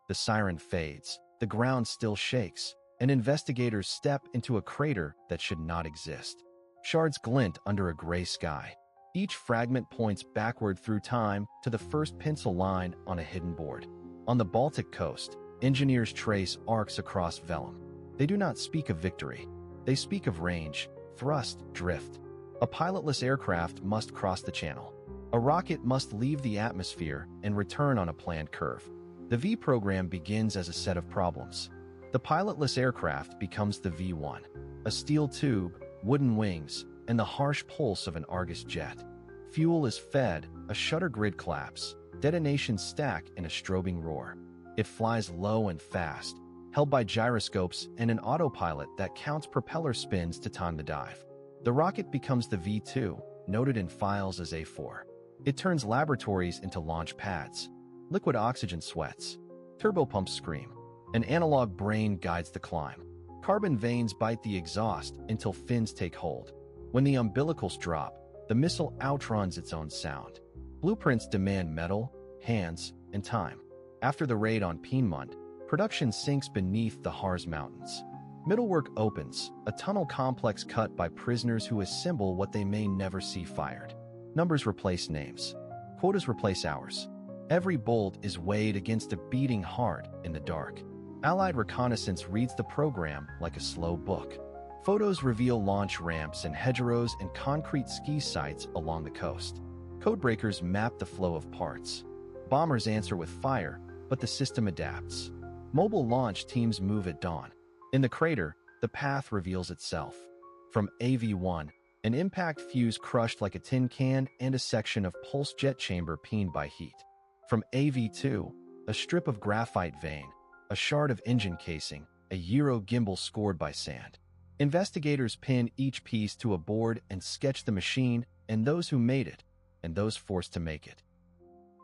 The siren fades, the ground still shakes, and investigators step into a crater that should not exist. Shards glint under a gray sky. Each fragment points backward through time to the first pencil line on a hidden board. On the Baltic coast, engineers trace arcs across vellum. They do not speak of victory. They speak of range, thrust, drift. A pilotless aircraft must cross the channel. A rocket must leave the atmosphere and return on a planned curve. The V program begins as a set of problems. The pilotless aircraft becomes the V1, a steel tube, wooden wings, and the harsh pulse of an Argus jet. Fuel is fed, a shutter grid collapse, detonations stack in a strobing roar. It flies low and fast, held by gyroscopes and an autopilot that counts propeller spins to time the dive. The rocket becomes the V2, noted in files as A4. It turns laboratories into launch pads. Liquid oxygen sweats. Turbopumps scream. An analog brain guides the climb. Carbon veins bite the exhaust until fins take hold. When the umbilicals drop, the missile outruns its own sound. Blueprints demand metal, hands, and time. After the raid on Peenemünde, production sinks beneath the Harz Mountains. Mittelwerk opens, a tunnel complex cut by prisoners who assemble what they may never see fired. Numbers replace names. Quotas replace hours. Every bolt is weighed against a beating heart in the dark. Allied reconnaissance reads the program like a slow book. Photos reveal launch ramps and hedgerows and concrete ski sites along the coast. Codebreakers map the flow of parts. Bombers answer with fire, but the system adapts. Mobile launch teams move at dawn. In the crater, the path reveals itself. From AV1, an impact fuse crushed like a tin can and a section of pulse jet chamber peened by heat. From AV2, a strip of graphite vein, a shard of engine casing, a gyro gimbal scored by sand. Investigators pin each piece to a board and sketch the machine and those who made it, and those forced to make it.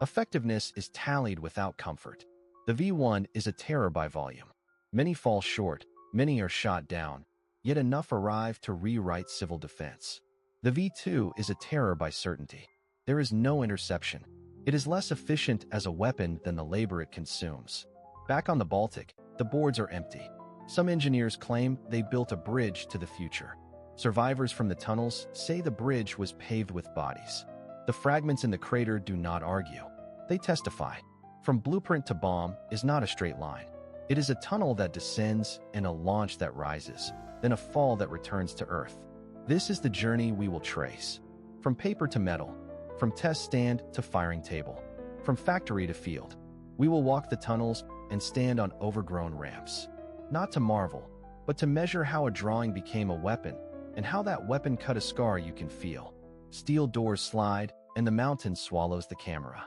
Effectiveness is tallied without comfort. The V1 is a terror by volume. Many fall short, many are shot down, yet enough arrive to rewrite civil defense. The V2 is a terror by certainty. There is no interception. It is less efficient as a weapon than the labor it consumes. Back on the Baltic, the boards are empty. Some engineers claim they built a bridge to the future. Survivors from the tunnels say the bridge was paved with bodies. The fragments in the crater do not argue. They testify. From blueprint to bomb is not a straight line. It is a tunnel that descends and a launch that rises, then a fall that returns to Earth. This is the journey we will trace. From paper to metal, from test stand to firing table, from factory to field. We will walk the tunnels and stand on overgrown ramps. Not to marvel, but to measure how a drawing became a weapon and how that weapon cut a scar you can feel. Steel doors slide and the mountain swallows the camera.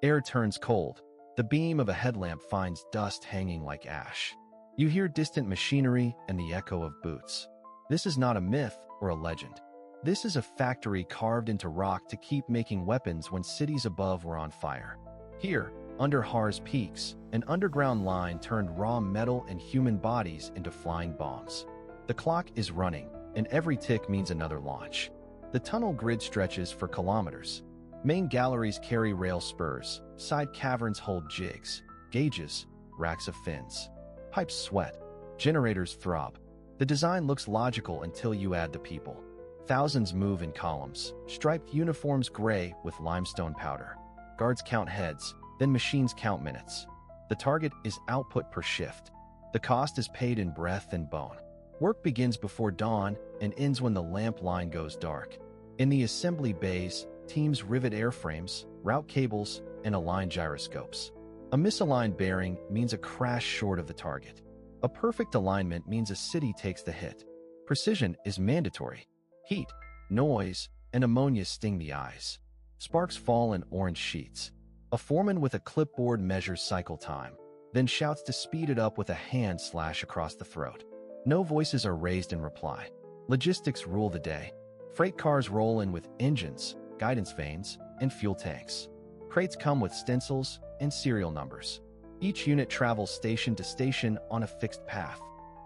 Air turns cold. The beam of a headlamp finds dust hanging like ash. You hear distant machinery and the echo of boots. This is not a myth or a legend. This is a factory carved into rock to keep making weapons when cities above were on fire. Here, under Harz peaks, an underground line turned raw metal and human bodies into flying bombs. The clock is running, and every tick means another launch. The tunnel grid stretches for kilometers. Main galleries carry rail spurs, side caverns hold jigs, gauges, racks of fins. Pipes sweat, generators throb. The design looks logical until you add the people. Thousands move in columns, striped uniforms gray with limestone powder. Guards count heads, then machines count minutes. The target is output per shift. The cost is paid in breath and bone. Work begins before dawn and ends when the lamp line goes dark. In the assembly bays, teams rivet airframes, route cables, and align gyroscopes. A misaligned bearing means a crash short of the target. A perfect alignment means a city takes the hit. Precision is mandatory. Heat, noise, and ammonia sting the eyes. Sparks fall in orange sheets. A foreman with a clipboard measures cycle time, then shouts to speed it up with a hand slash across the throat. No voices are raised in reply. Logistics rule the day. Freight cars roll in with engines, guidance vanes, and fuel tanks. Crates come with stencils and serial numbers. Each unit travels station to station on a fixed path.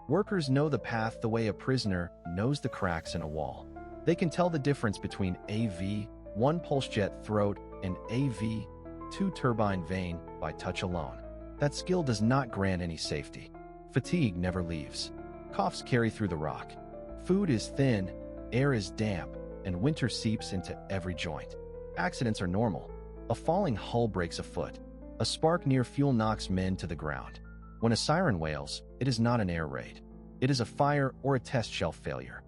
Workers know the path the way a prisoner knows the cracks in a wall. They can tell the difference between AV1 pulse jet throat and AV2 turbine vane by touch alone. That skill does not grant any safety. Fatigue never leaves. Coughs carry through the rock. Food is thin, air is damp, and winter seeps into every joint. Accidents are normal. A falling hull breaks a foot. A spark near fuel knocks men to the ground. When a siren wails, it is not an air raid. It is a fire or a test shelf failure.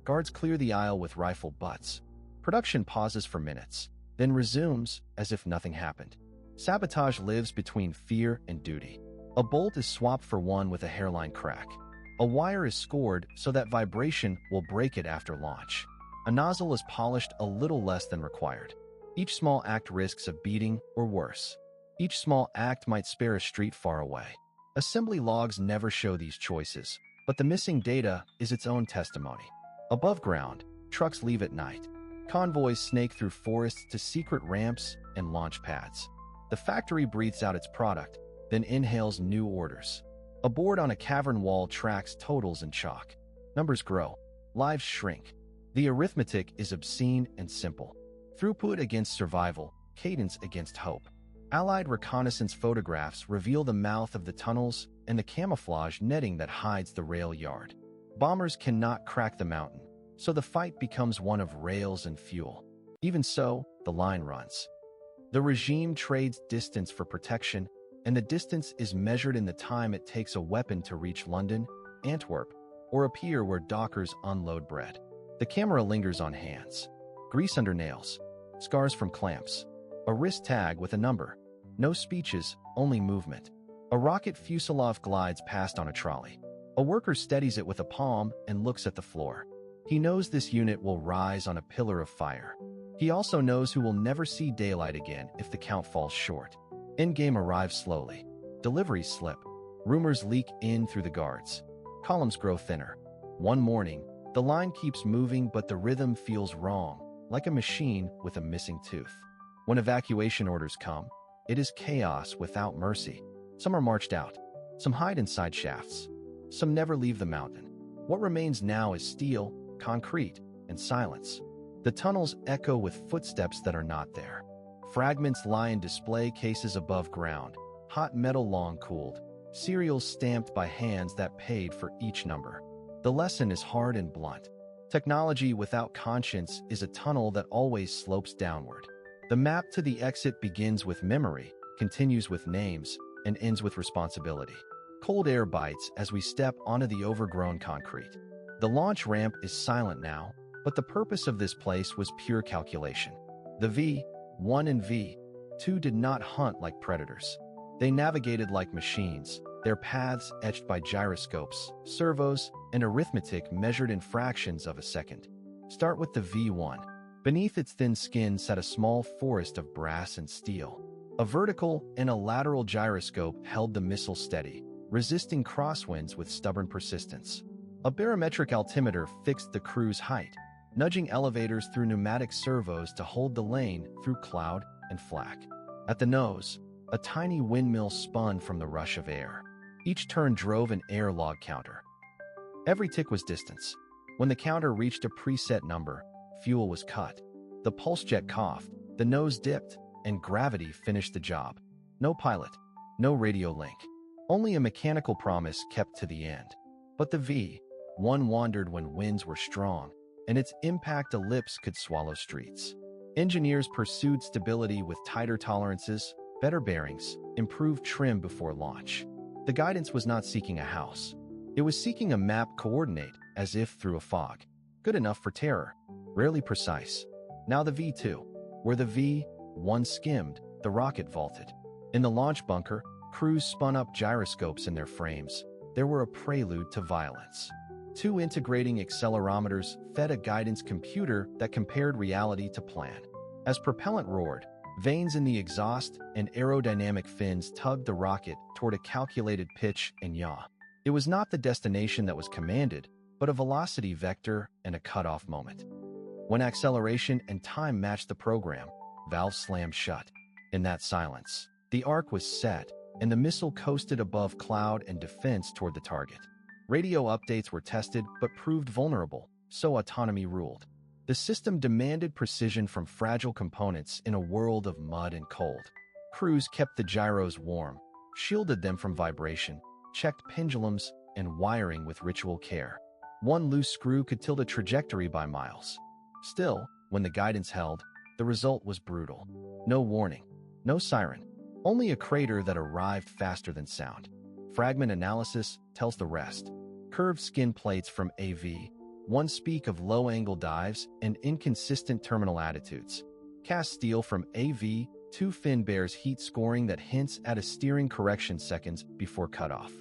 Guards clear the aisle with rifle butts. Production pauses for minutes, then resumes as if nothing happened. Sabotage lives between fear and duty. A bolt is swapped for one with a hairline crack. A wire is scored so that vibration will break it after launch. A nozzle is polished a little less than required. Each small act risks a beating or worse. Each small act might spare a street far away. Assembly logs never show these choices, but the missing data is its own testimony. Above ground, trucks leave at night. Convoys snake through forests to secret ramps and launch pads. The factory breathes out its product, then inhales new orders. A board on a cavern wall tracks totals in chalk. Numbers grow. Lives shrink. The arithmetic is obscene and simple. Throughput against survival, cadence against hope. Allied reconnaissance photographs reveal the mouth of the tunnels and the camouflage netting that hides the rail yard. Bombers cannot crack the mountain, so the fight becomes one of rails and fuel. Even so, the line runs. The regime trades distance for protection, and the distance is measured in the time it takes a weapon to reach London, Antwerp, or a pier where dockers unload bread. The camera lingers on hands. Grease under nails. Scars from clamps. A wrist tag with a number. No speeches, only movement. A rocket fuselage glides past on a trolley. A worker steadies it with a palm and looks at the floor. He knows this unit will rise on a pillar of fire. He also knows who will never see daylight again if the count falls short. Endgame arrives slowly. Deliveries slip. Rumors leak in through the guards. Columns grow thinner. One morning, the line keeps moving, but the rhythm feels wrong, like a machine with a missing tooth. When evacuation orders come, it is chaos without mercy. Some are marched out. Some hide inside shafts. Some never leave the mountain. What remains now is steel, concrete, and silence. The tunnels echo with footsteps that are not there. Fragments lie in display cases above ground, hot metal long cooled, serials stamped by hands that paid for each number. The lesson is hard and blunt. Technology without conscience is a tunnel that always slopes downward. The map to the exit begins with memory, continues with names, and ends with responsibility. Cold air bites as we step onto the overgrown concrete. The launch ramp is silent now, but the purpose of this place was pure calculation. The V1 and V2 did not hunt like predators. They navigated like machines, their paths etched by gyroscopes, servos, and arithmetic measured in fractions of a second. Start with the V1. Beneath its thin skin sat a small forest of brass and steel. A vertical and a lateral gyroscope held the missile steady, resisting crosswinds with stubborn persistence. A barometric altimeter fixed the crew's height, nudging elevators through pneumatic servos to hold the lane through cloud and flak. At the nose, a tiny windmill spun from the rush of air. Each turn drove an air log counter. Every tick was distance. When the counter reached a preset number, fuel was cut. The pulse jet coughed, the nose dipped, and gravity finished the job. No pilot, no radio link. Only a mechanical promise kept to the end. But the V1 wandered when winds were strong, and its impact ellipse could swallow streets. Engineers pursued stability with tighter tolerances, better bearings, improved trim before launch. The guidance was not seeking a house. It was seeking a map coordinate, as if through a fog. Good enough for terror, rarely precise. Now the V2. Where the V1 skimmed, the rocket vaulted. In the launch bunker, crews spun up gyroscopes in their frames. There were a prelude to violence. Two integrating accelerometers fed a guidance computer that compared reality to plan. As propellant roared, vanes in the exhaust and aerodynamic fins tugged the rocket toward a calculated pitch and yaw. It was not the destination that was commanded, but a velocity vector and a cutoff moment. When acceleration and time matched the program, valves slammed shut. In that silence, the arc was set, and the missile coasted above cloud and defense toward the target. Radio updates were tested but proved vulnerable, so autonomy ruled. The system demanded precision from fragile components in a world of mud and cold. Crews kept the gyros warm, shielded them from vibration, checked pendulums, and wiring with ritual care. One loose screw could tilt a trajectory by miles. Still, when the guidance held, the result was brutal. No warning, no siren, only a crater that arrived faster than sound. Fragment analysis tells the rest. Curved skin plates from AV, one speak of low-angle dives and inconsistent terminal attitudes. Cast steel from AV, two fin bears heat scoring that hints at a steering correction seconds before cutoff.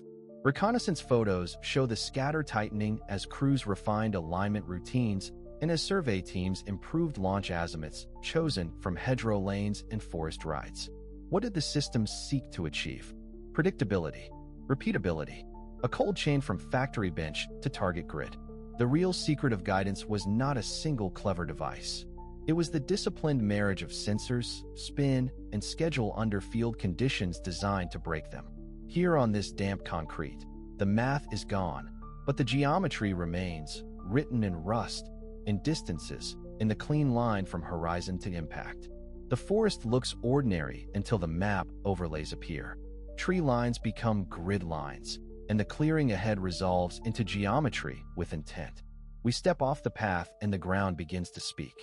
Reconnaissance photos show the scatter tightening as crews refined alignment routines and as survey teams improved launch azimuths chosen from hedgerow lanes and forest rides. What did the system seek to achieve? Predictability, repeatability, a cold chain from factory bench to target grid. The real secret of guidance was not a single clever device. It was the disciplined marriage of sensors, spin, and schedule under field conditions designed to break them. Here on this damp concrete, the math is gone, but the geometry remains, written in rust, in distances, in the clean line from horizon to impact. The forest looks ordinary until the map overlays appear. Tree lines become grid lines, and the clearing ahead resolves into geometry with intent. We step off the path and the ground begins to speak.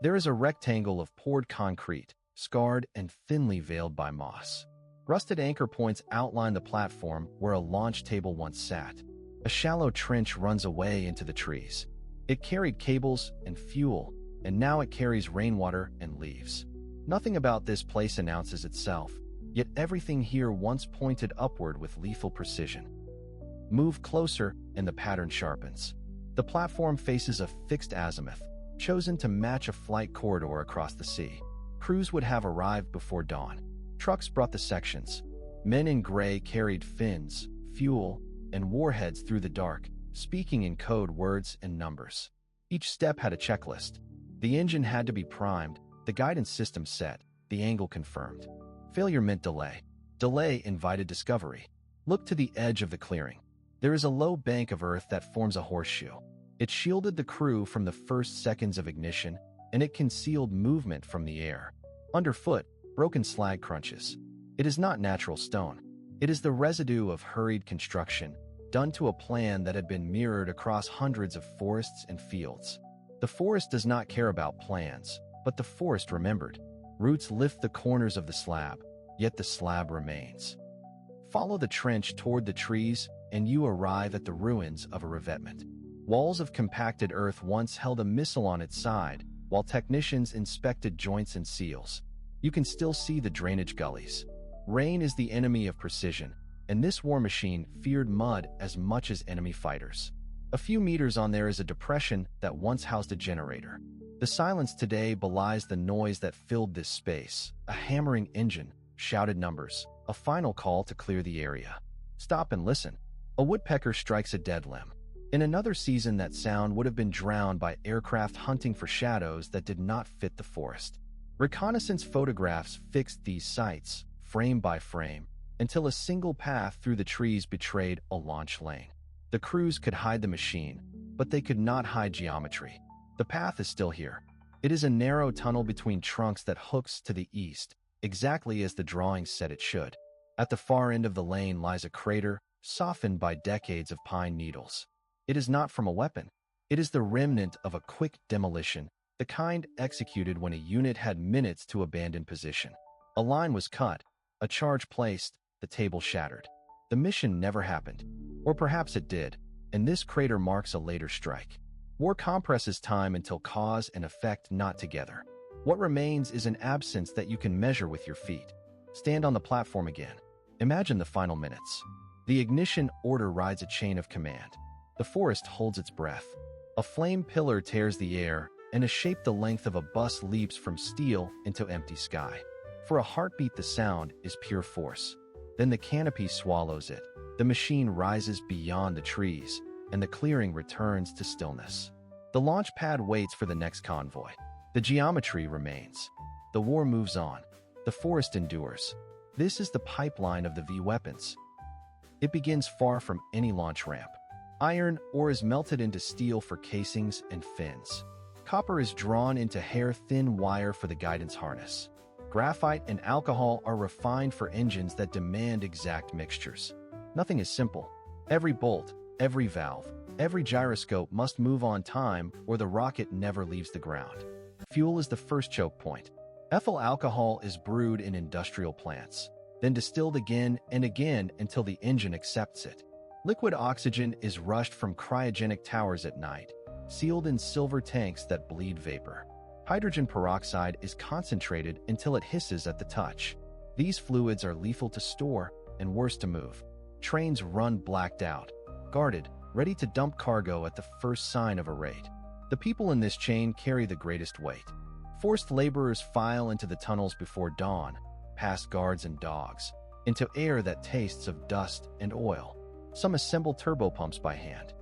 There is a rectangle of poured concrete, scarred and thinly veiled by moss. Rusted anchor points outline the platform where a launch table once sat. A shallow trench runs away into the trees. It carried cables and fuel, and now it carries rainwater and leaves. Nothing about this place announces itself, yet everything here once pointed upward with lethal precision. Move closer, and the pattern sharpens. The platform faces a fixed azimuth, chosen to match a flight corridor across the sea. Crews would have arrived before dawn. Trucks brought the sections. Men in gray carried fins, fuel, and warheads through the dark, speaking in code words and numbers. Each step had a checklist. The engine had to be primed, the guidance system set, the angle confirmed. Failure meant delay. Delay invited discovery. Look to the edge of the clearing. There is a low bank of earth that forms a horseshoe. It shielded the crew from the first seconds of ignition, and it concealed movement from the air. Underfoot, broken slag crunches. It is not natural stone. It is the residue of hurried construction, done to a plan that had been mirrored across hundreds of forests and fields. The forest does not care about plans, but the forest remembered. Roots lift the corners of the slab, yet the slab remains. Follow the trench toward the trees, and you arrive at the ruins of a revetment. Walls of compacted earth once held a missile on its side, while technicians inspected joints and seals. You can still see the drainage gullies. Rain is the enemy of precision, and this war machine feared mud as much as enemy fighters. A few meters on there is a depression that once housed a generator. The silence today belies the noise that filled this space. A hammering engine, shouted numbers, a final call to clear the area. Stop and listen. A woodpecker strikes a dead limb. In another season, that sound would have been drowned by aircraft hunting for shadows that did not fit the forest. Reconnaissance photographs fixed these sites, frame by frame, until a single path through the trees betrayed a launch lane. The crews could hide the machine, but they could not hide geometry. The path is still here. It is a narrow tunnel between trunks that hooks to the east, exactly as the drawing said it should. At the far end of the lane lies a crater, softened by decades of pine needles. It is not from a weapon. It is the remnant of a quick demolition, the kind executed when a unit had minutes to abandon position. A line was cut, a charge placed, the table shattered. The mission never happened. Or perhaps it did, and this crater marks a later strike. War compresses time until cause and effect knot together. What remains is an absence that you can measure with your feet. Stand on the platform again. Imagine the final minutes. The ignition order rides a chain of command. The forest holds its breath. A flame pillar tears the air, and a shape the length of a bus leaps from steel into empty sky. For a heartbeat, the sound is pure force. Then the canopy swallows it. The machine rises beyond the trees, and the clearing returns to stillness. The launch pad waits for the next convoy. The geometry remains. The war moves on. The forest endures. This is the pipeline of the V weapons. It begins far from any launch ramp. Iron ore is melted into steel for casings and fins. Copper is drawn into hair-thin wire for the guidance harness. Graphite and alcohol are refined for engines that demand exact mixtures. Nothing is simple. Every bolt, every valve, every gyroscope must move on time or the rocket never leaves the ground. Fuel is the first choke point. Ethyl alcohol is brewed in industrial plants, then distilled again and again until the engine accepts it. Liquid oxygen is rushed from cryogenic towers at night, sealed in silver tanks that bleed vapor. Hydrogen peroxide is concentrated until it hisses at the touch. These fluids are lethal to store and worse to move. Trains run blacked out, guarded, ready to dump cargo at the first sign of a raid. The people in this chain carry the greatest weight. Forced laborers file into the tunnels before dawn, past guards and dogs, into air that tastes of dust and oil. Some assemble turbopumps by hand.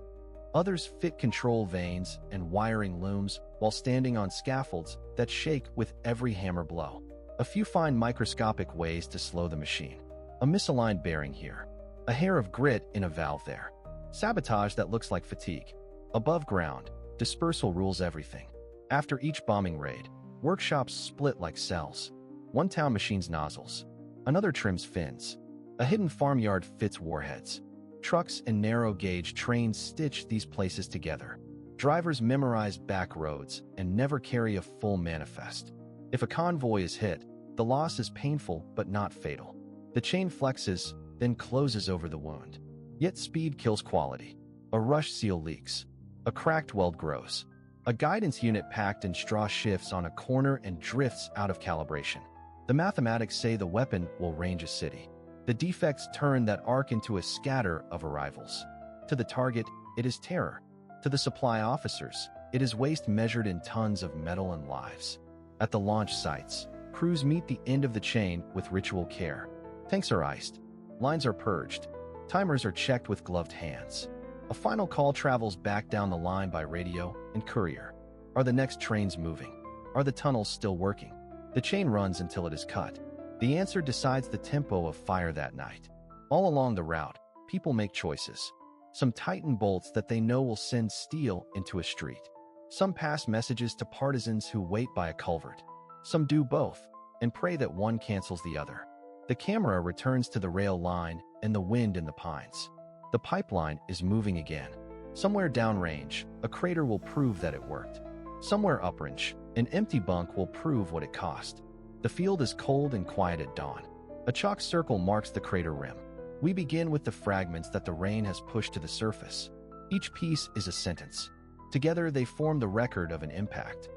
Others fit control vanes and wiring looms while standing on scaffolds that shake with every hammer blow. A few find microscopic ways to slow the machine. A misaligned bearing here. A hair of grit in a valve there. Sabotage that looks like fatigue. Above ground, dispersal rules everything. After each bombing raid, workshops split like cells. One town machines nozzles. Another trims fins. A hidden farmyard fits warheads. Trucks and narrow-gauge trains stitch these places together. Drivers memorize back roads and never carry a full manifest. If a convoy is hit, the loss is painful but not fatal. The chain flexes, then closes over the wound. Yet speed kills quality. A rush seal leaks. A cracked weld grows. A guidance unit packed in straw shifts on a corner and drifts out of calibration. The mathematics say the weapon will range a city. The defects turn that arc into a scatter of arrivals. To the target, it is terror. To the supply officers, it is waste measured in tons of metal and lives. At the launch sites, crews meet the end of the chain with ritual care. Tanks are iced. Lines are purged. Timers are checked with gloved hands. A final call travels back down the line by radio and courier. Are the next trains moving? Are the tunnels still working? The chain runs until it is cut. The answer decides the tempo of fire that night. All along the route, people make choices. Some tighten bolts that they know will send steel into a street. Some pass messages to partisans who wait by a culvert. Some do both and pray that one cancels the other. The camera returns to the rail line and the wind in the pines. The pipeline is moving again. Somewhere downrange, a crater will prove that it worked. Somewhere uprange, an empty bunk will prove what it cost. The field is cold and quiet at dawn. A chalk circle marks the crater rim. We begin with the fragments that the rain has pushed to the surface. Each piece is a sentence. Together they form the record of an impact.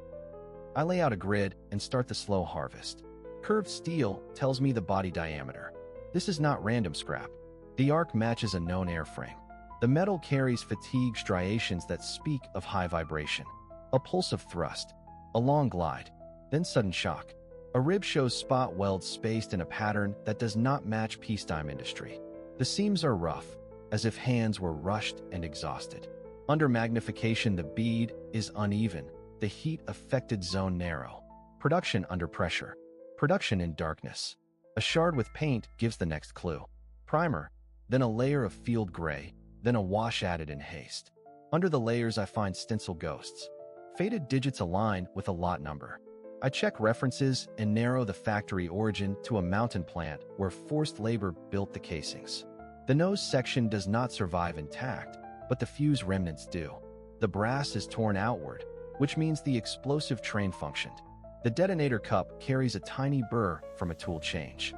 I lay out a grid and start the slow harvest. Curved steel tells me the body diameter. This is not random scrap. The arc matches a known airframe. The metal carries fatigue striations that speak of high vibration. A pulse of thrust. A long glide. Then sudden shock. A rib shows spot welds spaced in a pattern that does not match peacetime industry. The seams are rough, as if hands were rushed and exhausted. Under magnification, the bead is uneven, the heat-affected zone narrow. Production under pressure. Production in darkness. A shard with paint gives the next clue. Primer, then a layer of field gray, then a wash added in haste. Under the layers I find stencil ghosts. Faded digits align with a lot number. I check references and narrow the factory origin to a mountain plant where forced labor built the casings. The nose section does not survive intact, but the fuse remnants do. The brass is torn outward, which means the explosive train functioned. The detonator cup carries a tiny burr from a tool change.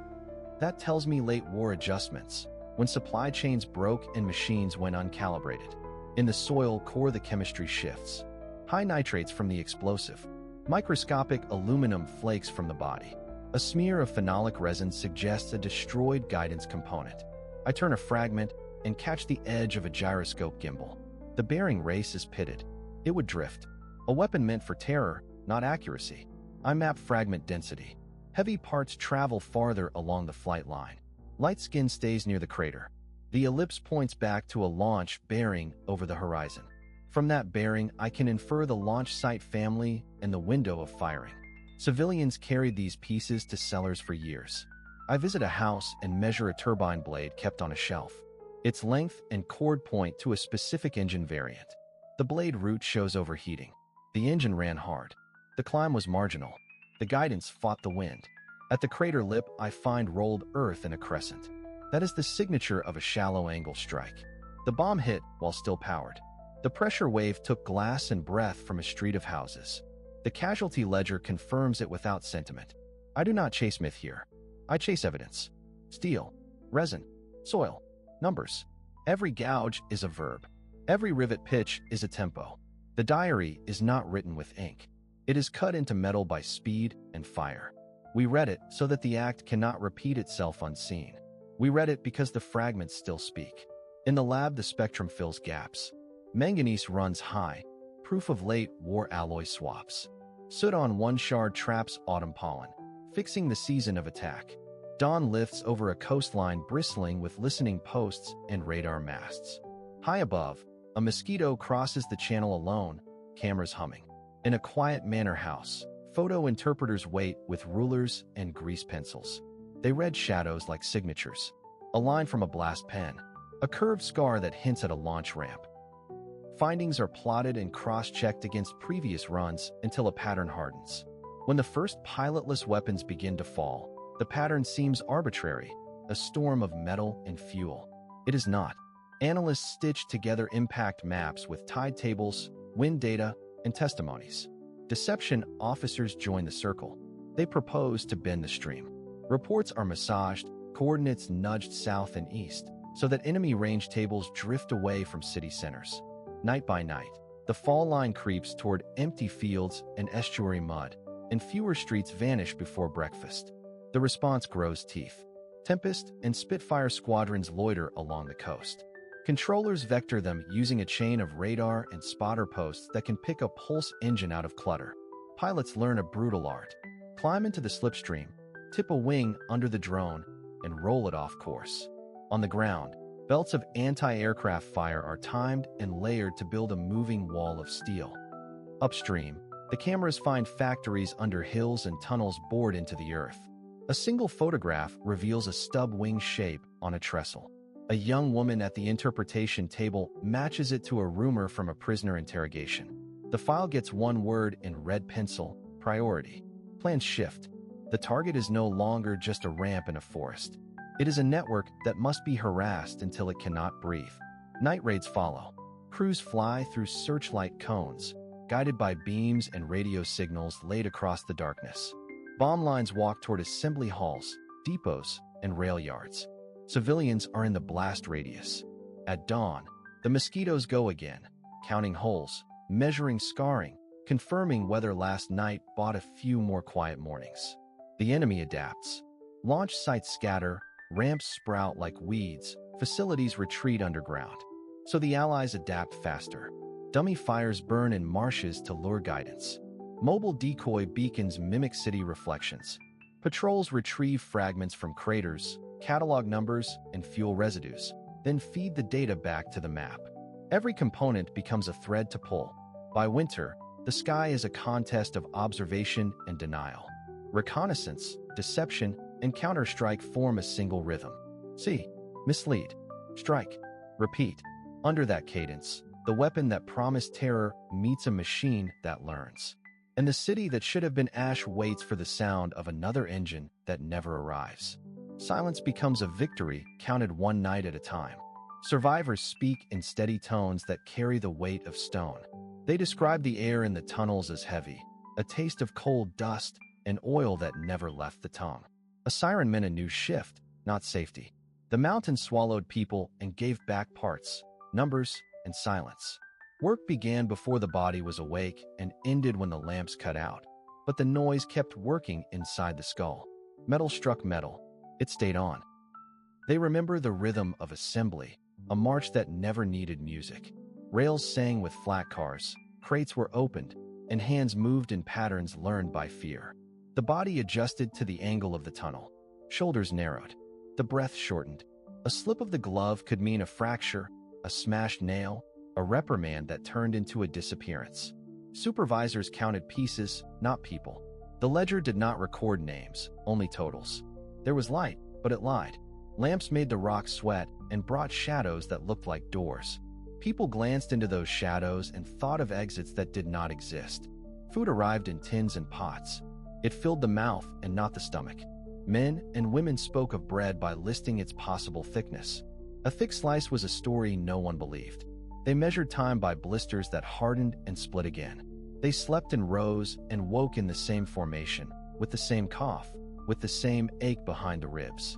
That tells me late war adjustments, when supply chains broke and machines went uncalibrated. In the soil core, the chemistry shifts. High nitrates from the explosive. Microscopic aluminum flakes from the body. A smear of phenolic resin suggests a destroyed guidance component. I turn a fragment and catch the edge of a gyroscope gimbal. The bearing race is pitted. It would drift. A weapon meant for terror, not accuracy. I map fragment density. Heavy parts travel farther along the flight line. Light skin stays near the crater. The ellipse points back to a launch bearing over the horizon. From that bearing, I can infer the launch site family and the window of firing. Civilians carried these pieces to cellars for years. I visit a house and measure a turbine blade kept on a shelf. Its length and chord point to a specific engine variant. The blade root shows overheating. The engine ran hard. The climb was marginal. The guidance fought the wind. At the crater lip, I find rolled earth in a crescent. That is the signature of a shallow angle strike. The bomb hit while still powered. The pressure wave took glass and breath from a street of houses. The casualty ledger confirms it without sentiment. I do not chase myth here. I chase evidence. Steel, resin, soil, numbers. Every gouge is a verb. Every rivet pitch is a tempo. The diary is not written with ink. It is cut into metal by speed and fire. We read it so that the act cannot repeat itself unseen. We read it because the fragments still speak. In the lab, the spectrum fills gaps. Manganese runs high, proof of late war alloy swaps. Soot on one shard traps autumn pollen, fixing the season of attack. Dawn lifts over a coastline bristling with listening posts and radar masts. High above, a mosquito crosses the channel alone, cameras humming. In a quiet manor house, photo interpreters wait with rulers and grease pencils. They read shadows like signatures. A line from a blast pen, a curved scar that hints at a launch ramp. Findings are plotted and cross-checked against previous runs until a pattern hardens. When the first pilotless weapons begin to fall, the pattern seems arbitrary, a storm of metal and fuel. It is not. Analysts stitch together impact maps with tide tables, wind data, and testimonies. Deception officers join the circle. They propose to bend the stream. Reports are massaged, coordinates nudged south and east, so that enemy range tables drift away from city centers. Night by night, the fall line creeps toward empty fields and estuary mud, and fewer streets vanish before breakfast. The response grows teeth. Tempest and Spitfire squadrons loiter along the coast. Controllers vector them using a chain of radar and spotter posts that can pick a pulse engine out of clutter. Pilots learn a brutal art. Climb into the slipstream, tip a wing under the drone, and roll it off course. On the ground, belts of anti-aircraft fire are timed and layered to build a moving wall of steel. Upstream, the cameras find factories under hills and tunnels bored into the earth. A single photograph reveals a stub wing shape on a trestle. A young woman at the interpretation table matches it to a rumor from a prisoner interrogation. The file gets one word in red pencil: priority. Plans shift. The target is no longer just a ramp in a forest. It is a network that must be harassed until it cannot breathe. Night raids follow. Crews fly through searchlight cones, guided by beams and radio signals laid across the darkness. Bomb lines walk toward assembly halls, depots, and rail yards. Civilians are in the blast radius. At dawn, the mosquitoes go again, counting holes, measuring scarring, confirming whether last night brought a few more quiet mornings. The enemy adapts. Launch sites scatter, ramps sprout like weeds, facilities retreat underground. So the Allies adapt faster. Dummy fires burn in marshes to lure guidance. Mobile decoy beacons mimic city reflections. Patrols retrieve fragments from craters, catalog numbers, and fuel residues, then feed the data back to the map. Every component becomes a thread to pull. By winter, the sky is a contest of observation and denial. Reconnaissance, deception, and counterstrike form a single rhythm. See, mislead, strike, repeat. Under that cadence, the weapon that promised terror meets a machine that learns. And the city that should have been ash waits for the sound of another engine that never arrives. Silence becomes a victory counted one night at a time. Survivors speak in steady tones that carry the weight of stone. They describe the air in the tunnels as heavy, a taste of cold dust and oil that never left the tongue. A siren meant a new shift, not safety. The mountain swallowed people and gave back parts, numbers, and silence. Work began before the body was awake and ended when the lamps cut out. But the noise kept working inside the skull. Metal struck metal. It stayed on. They remember the rhythm of assembly, a march that never needed music. Rails sang with flat cars, crates were opened, and hands moved in patterns learned by fear. The body adjusted to the angle of the tunnel. Shoulders narrowed. The breath shortened. A slip of the glove could mean a fracture, a smashed nail, a reprimand that turned into a disappearance. Supervisors counted pieces, not people. The ledger did not record names, only totals. There was light, but it lied. Lamps made the rocks sweat and brought shadows that looked like doors. People glanced into those shadows and thought of exits that did not exist. Food arrived in tins and pots. It filled the mouth and not the stomach. Men and women spoke of bread by listing its possible thickness. A thick slice was a story no one believed. They measured time by blisters that hardened and split again. They slept in rows and woke in the same formation, with the same cough, with the same ache behind the ribs.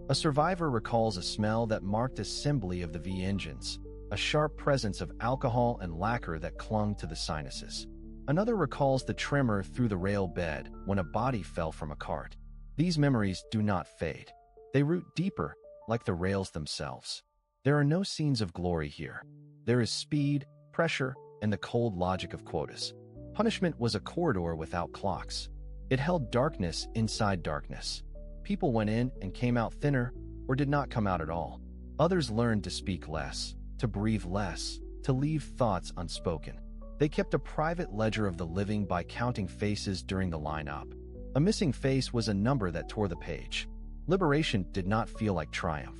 A survivor recalls a smell that marked assembly of the V engines, a sharp presence of alcohol and lacquer that clung to the sinuses. Another recalls the tremor through the rail bed when a body fell from a cart. These memories do not fade. They root deeper, like the rails themselves. There are no scenes of glory here. There is speed, pressure, and the cold logic of quotas. Punishment was a corridor without clocks. It held darkness inside darkness. People went in and came out thinner, or did not come out at all. Others learned to speak less, to breathe less, to leave thoughts unspoken. They kept a private ledger of the living by counting faces during the lineup. A missing face was a number that tore the page. Liberation did not feel like triumph.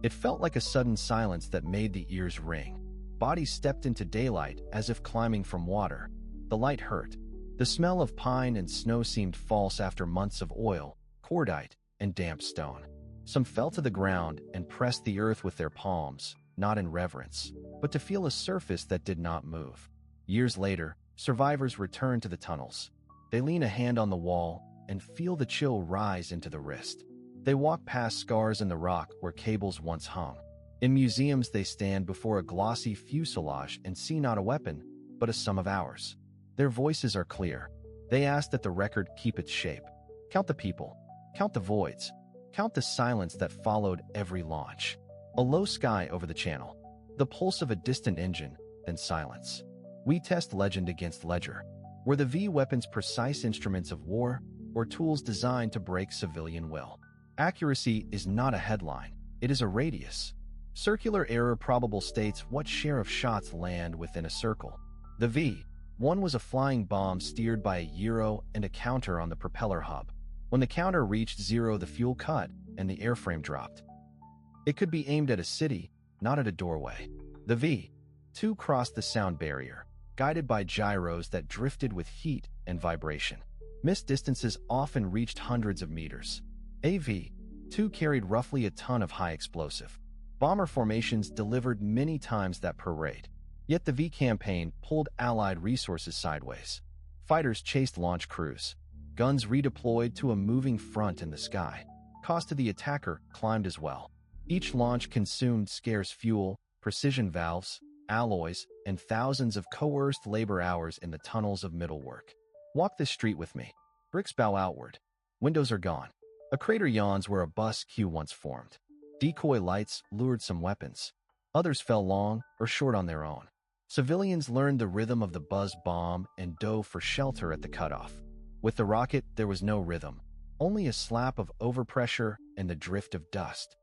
It felt like a sudden silence that made the ears ring. Bodies stepped into daylight as if climbing from water. The light hurt. The smell of pine and snow seemed false after months of oil, cordite, and damp stone. Some fell to the ground and pressed the earth with their palms, not in reverence, but to feel a surface that did not move. Years later, survivors returned to the tunnels. They lean a hand on the wall and feel the chill rise into the wrist. They walk past scars in the rock where cables once hung. In museums, they stand before a glossy fuselage and see not a weapon, but a sum of hours. Their voices are clear. They ask that the record keep its shape. Count the people. Count the voids. Count the silence that followed every launch. A low sky over the channel. The pulse of a distant engine, then silence. We test legend against ledger. Were the V weapons precise instruments of war, or tools designed to break civilian will? Accuracy is not a headline. It is a radius. Circular error probable states what share of shots land within a circle. The V1 was a flying bomb steered by a gyro and a counter on the propeller hub. When the counter reached zero, the fuel cut and the airframe dropped. It could be aimed at a city, not at a doorway. The V2 crossed the sound barrier, guided by gyros that drifted with heat and vibration. Missed distances often reached hundreds of meters. A V2 carried roughly a ton of high explosive. Bomber formations delivered many times that per rate. Yet the V campaign pulled Allied resources sideways. Fighters chased launch crews. Guns redeployed to a moving front in the sky. Cost to the attacker climbed as well. Each launch consumed scarce fuel, precision valves, alloys, and thousands of coerced labor hours in the tunnels of Mittelwerk. Walk this street with me. Bricks bow outward. Windows are gone. A crater yawns where a bus queue once formed. Decoy lights lured some weapons. Others fell long or short on their own. Civilians learned the rhythm of the buzz bomb and dove for shelter at the cutoff. With the rocket, there was no rhythm, only a slap of overpressure and the drift of dust.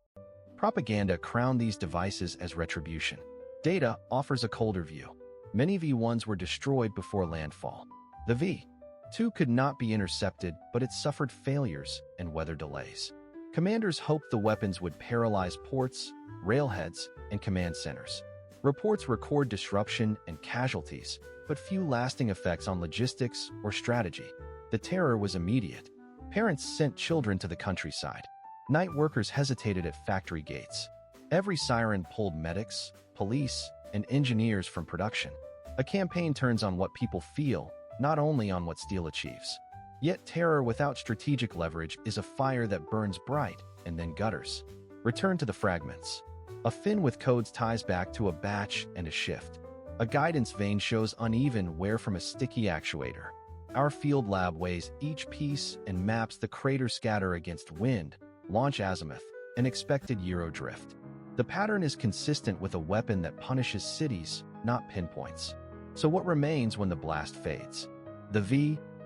Propaganda crowned these devices as retribution. Data offers a colder view. Many V1s were destroyed before landfall. The V2 could not be intercepted, but it suffered failures and weather delays. Commanders hoped the weapons would paralyze ports, railheads, and command centers. Reports record disruption and casualties, but few lasting effects on logistics or strategy. The terror was immediate. Parents sent children to the countryside. Night workers hesitated at factory gates. Every siren pulled medics, police, and engineers from production. A campaign turns on what people feel, not only on what steel achieves. Yet terror without strategic leverage is a fire that burns bright and then gutters. Return to the fragments. A fin with codes ties back to a batch and a shift. A guidance vane shows uneven wear from a sticky actuator. Our field lab weighs each piece and maps the crater scatter against wind, launch azimuth, and expected gyro drift. The pattern is consistent with a weapon that punishes cities, not pinpoints. So what remains when the blast fades? The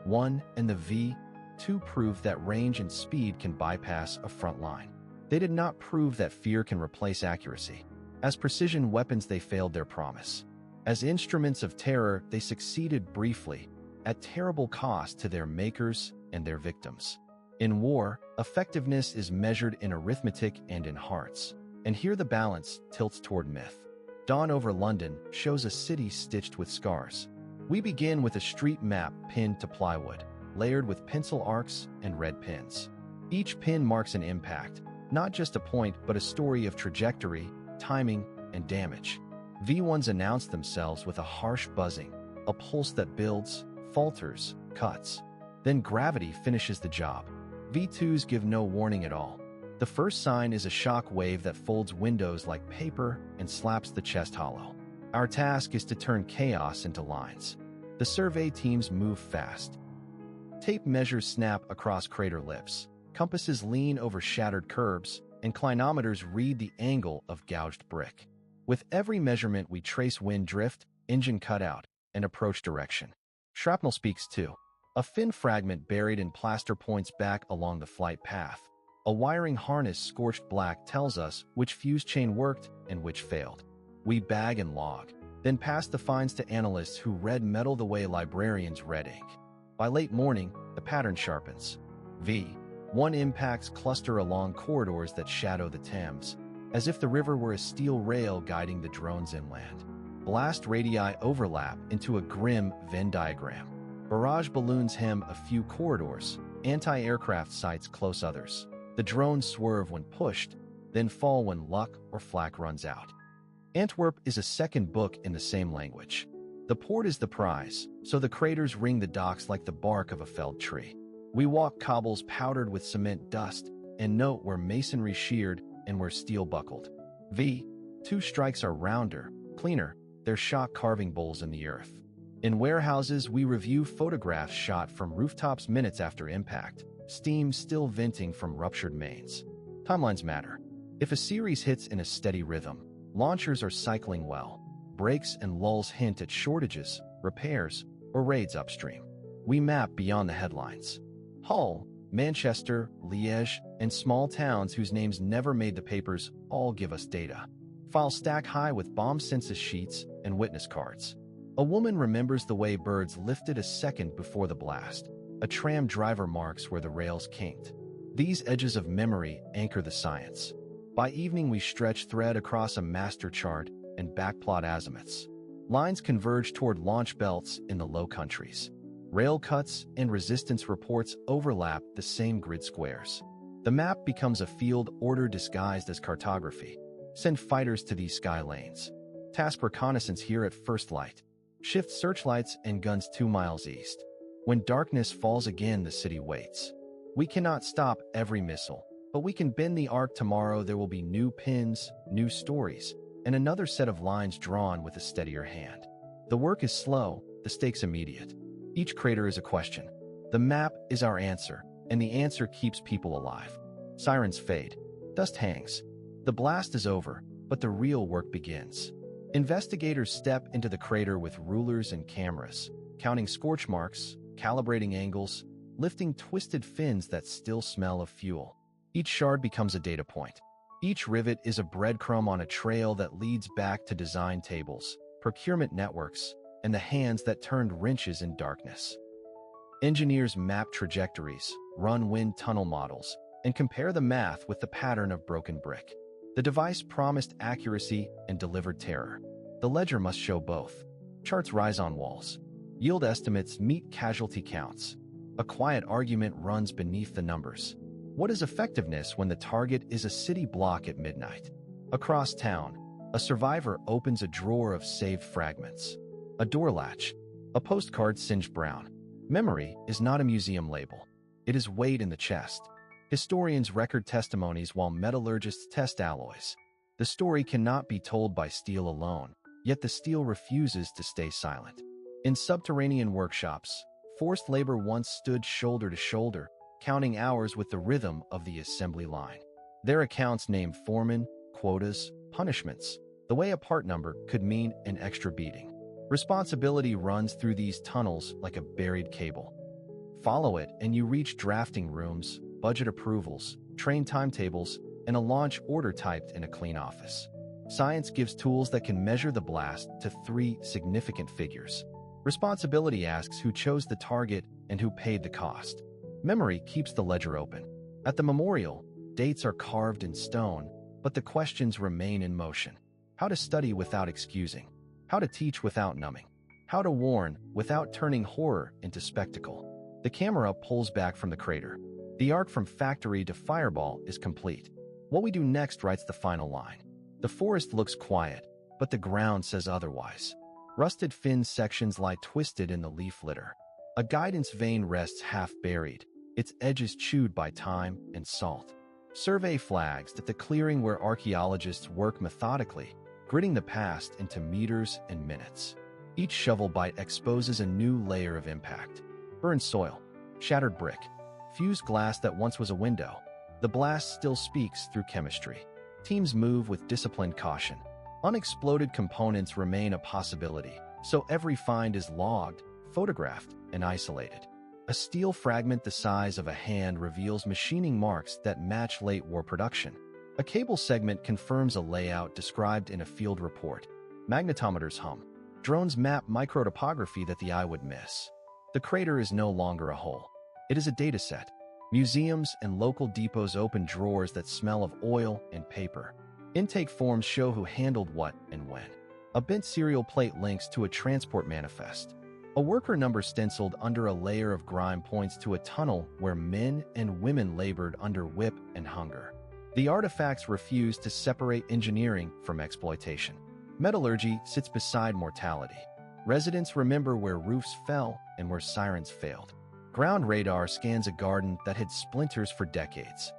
V1 and the V2 prove that range and speed can bypass a front line. They did not prove that fear can replace accuracy. As precision weapons, they failed their promise. As instruments of terror, they succeeded briefly, at terrible cost to their makers and their victims. In war, effectiveness is measured in arithmetic and in hearts. And here the balance tilts toward myth. Dawn over London shows a city stitched with scars. We begin with a street map pinned to plywood, layered with pencil arcs and red pins. Each pin marks an impact, not just a point but a story of trajectory, timing, and damage. V1s announce themselves with a harsh buzzing, a pulse that builds, falters, cuts. Then gravity finishes the job. V2s give no warning at all. The first sign is a shock wave that folds windows like paper and slaps the chest hollow. Our task is to turn chaos into lines. The survey teams move fast. Tape measures snap across crater lips. Compasses lean over shattered curbs, and clinometers read the angle of gouged brick. With every measurement, we trace wind drift, engine cutout, and approach direction. Shrapnel speaks too. A fin fragment buried in plaster points back along the flight path. A wiring harness scorched black tells us which fuse chain worked and which failed. We bag and log, then pass the finds to analysts who read metal the way librarians read ink. By late morning, the pattern sharpens. V1 impacts cluster along corridors that shadow the Thames, as if the river were a steel rail guiding the drones inland. Blast radii overlap into a grim Venn diagram. Barrage balloons hem a few corridors, anti-aircraft sites close others. The drones swerve when pushed, then fall when luck or flak runs out. Antwerp is a second book in the same language. The port is the prize, so the craters ring the docks like the bark of a felled tree. We walk cobbles powdered with cement dust and note where masonry sheared and where steel buckled. V2 strikes are rounder, cleaner, they're shock carving bowls in the earth. In warehouses, we review photographs shot from rooftops minutes after impact, steam still venting from ruptured mains. Timelines matter. If a series hits in a steady rhythm, launchers are cycling well. Breaks and lulls hint at shortages, repairs, or raids upstream. We map beyond the headlines. Hull, Manchester, Liège, and small towns whose names never made the papers all give us data. Files stack high with bomb census sheets and witness cards. A woman remembers the way birds lifted a second before the blast. A tram driver marks where the rails kinked. These edges of memory anchor the science. By evening, we stretch thread across a master chart and backplot azimuths. Lines converge toward launch belts in the Low Countries. Rail cuts and resistance reports overlap the same grid squares. The map becomes a field order disguised as cartography. Send fighters to these sky lanes. Task reconnaissance here at first light. Shift searchlights and guns 2 miles east. When darkness falls again, the city waits. We cannot stop every missile, but we can bend the arc. Tomorrow there will be new pins, new stories, and another set of lines drawn with a steadier hand. The work is slow, the stakes immediate. Each crater is a question. The map is our answer, and the answer keeps people alive. Sirens fade. Dust hangs. The blast is over, but the real work begins. Investigators step into the crater with rulers and cameras, counting scorch marks, calibrating angles, lifting twisted fins that still smell of fuel. Each shard becomes a data point. Each rivet is a breadcrumb on a trail that leads back to design tables, procurement networks, and the hands that turned wrenches in darkness. Engineers map trajectories, run wind tunnel models, and compare the math with the pattern of broken brick. The device promised accuracy and delivered terror. The ledger must show both. Charts rise on walls. Yield estimates meet casualty counts. A quiet argument runs beneath the numbers. What is effectiveness when the target is a city block at midnight? Across town, a survivor opens a drawer of saved fragments. A door latch. A postcard singed brown. Memory is not a museum label. It is weighed in the chest. Historians record testimonies while metallurgists test alloys. The story cannot be told by steel alone, yet the steel refuses to stay silent. In subterranean workshops, forced labor once stood shoulder to shoulder, counting hours with the rhythm of the assembly line. Their accounts named foremen, quotas, punishments. The way a part number could mean an extra beating. Responsibility runs through these tunnels like a buried cable. Follow it and you reach drafting rooms, budget approvals, train timetables, and a launch order typed in a clean office. Science gives tools that can measure the blast to 3 significant figures. Responsibility asks who chose the target and who paid the cost. Memory keeps the ledger open. At the memorial, dates are carved in stone, but the questions remain in motion. How to study without excusing. How to teach without numbing. How to warn without turning horror into spectacle. The camera pulls back from the crater. The arc from factory to fireball is complete. What we do next writes the final line. The forest looks quiet, but the ground says otherwise. Rusted fin sections lie twisted in the leaf litter. A guidance vane rests half-buried, its edges chewed by time and salt. Survey flags at the clearing where archaeologists work methodically, gritting the past into meters and minutes. Each shovel bite exposes a new layer of impact. Burned soil, shattered brick, fused glass that once was a window. The blast still speaks through chemistry. Teams move with disciplined caution. Unexploded components remain a possibility, so every find is logged, photographed, and isolated. A steel fragment the size of a hand reveals machining marks that match late war production. A cable segment confirms a layout described in a field report. Magnetometers hum. Drones map microtopography that the eye would miss. The crater is no longer a hole. It is a dataset. Museums and local depots open drawers that smell of oil and paper. Intake forms show who handled what and when. A bent serial plate links to a transport manifest. A worker number stenciled under a layer of grime points to a tunnel where men and women labored under whip and hunger. The artifacts refuse to separate engineering from exploitation. Metallurgy sits beside mortality. Residents remember where roofs fell and where sirens failed. Ground radar scans a garden that had splinters for decades.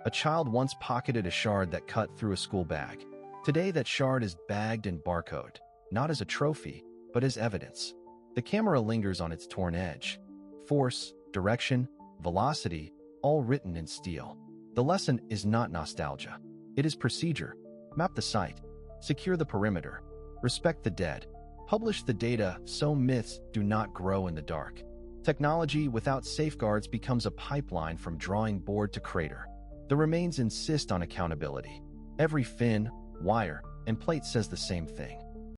A child once pocketed a shard that cut through a school bag. Today that shard is bagged and barcoded, not as a trophy, but as evidence. The camera lingers on its torn edge. Force, direction, velocity, all written in steel. The lesson is not nostalgia. It is procedure. Map the site. Secure the perimeter. Respect the dead. Publish the data so myths do not grow in the dark. Technology without safeguards becomes a pipeline from drawing board to crater. The remains insist on accountability. Every fin, wire, and plate says the same thing.